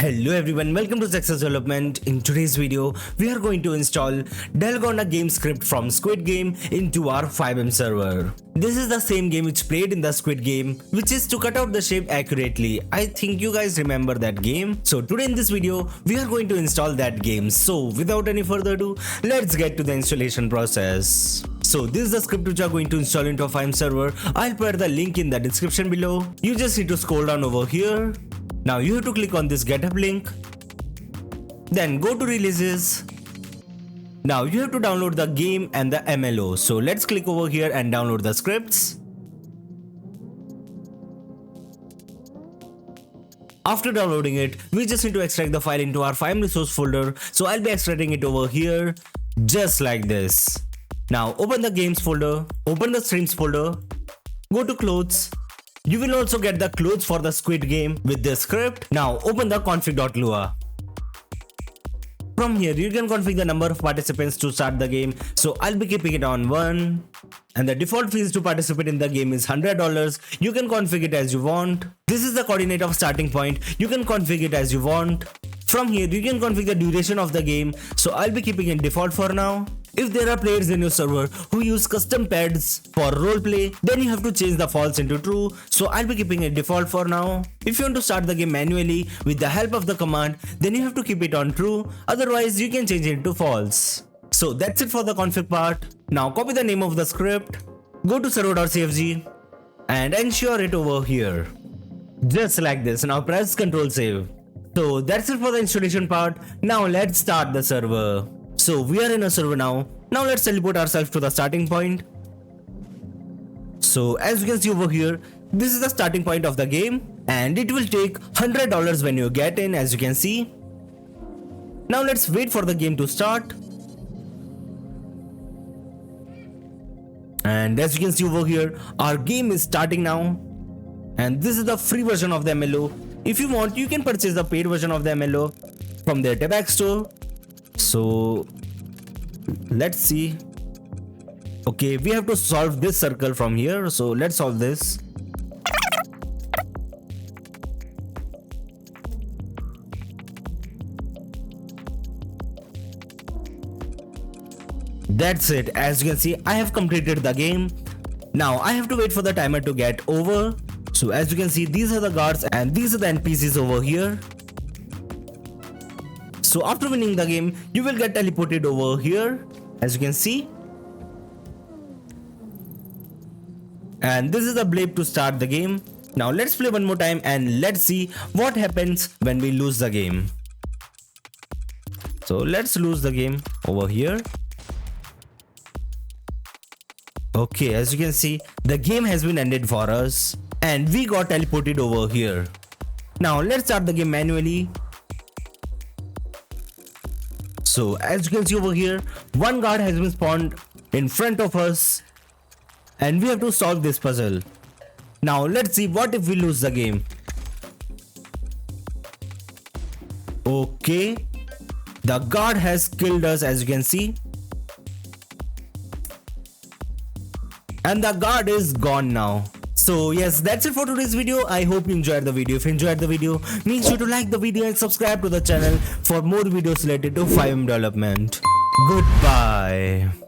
Hello everyone, welcome to Zexus development. In today's video, we are going to install Dalgona game script from Squid game into our FiveM server. This is the same game which played in the Squid game, which is to cut out the shape accurately. I think you guys remember that game. So today in this video, we are going to install that game. So without any further ado, let's get to the installation process. So this is the script which you are going to install into a FiveM server. I'll put the link in the description below. You just need to scroll down over here. Now you have to click on this GitHub link, then go to releases. Now you have to download the game and the MLO. So let's click over here and download the scripts. After downloading it, we just need to extract the file into our FiveM resource folder. So I'll be extracting it over here, just like this. Now open the games folder, open the streams folder, go to clothes. You will also get the clothes for the Squid game with this script. Now open the config.lua. From here you can configure the number of participants to start the game. So I'll be keeping it on 1. And the default fees to participate in the game is $100. You can configure it as you want. This is the coordinate of starting point. You can configure it as you want. From here you can configure the duration of the game. So I'll be keeping it default for now. If there are players in your server who use custom pads for roleplay, then you have to change the false into true. So I'll be keeping it default for now. If you want to start the game manually with the help of the command, then you have to keep it on true. Otherwise you can change it to false. So that's it for the config part. Now copy the name of the script, go to server.cfg and ensure it over here. Just like this. Now press Ctrl save. So that's it for the installation part. Now let's start the server. So we are in a server now. Now let's teleport ourselves to the starting point. So as you can see over here, this is the starting point of the game and it will take $100 when you get in, as you can see. Now let's wait for the game to start. And as you can see over here, our game is starting now. And this is the free version of the MLO. If you want, you can purchase the paid version of the MLO from their Tabak store. So let's see. Okay, we have to solve this circle from here. So let's solve this. That's it. As you can see, I have completed the game. Now I have to wait for the timer to get over. So as you can see, these are the guards and these are the NPCs over here. So after winning the game, you will get teleported over here, as you can see. And this is the blade to start the game. Now let's play one more time and let's see what happens when we lose the game. So let's lose the game over here. Okay, as you can see, the game has been ended for us and we got teleported over here. Now let's start the game manually. So as you can see over here, one guard has been spawned in front of us and we have to solve this puzzle. Now let's see what if we lose the game. Okay, the guard has killed us, as you can see. And the guard is gone now. So yes, that's it for today's video. I hope you enjoyed the video. If you enjoyed the video, make sure to like the video and subscribe to the channel for more videos related to FiveM development. Goodbye.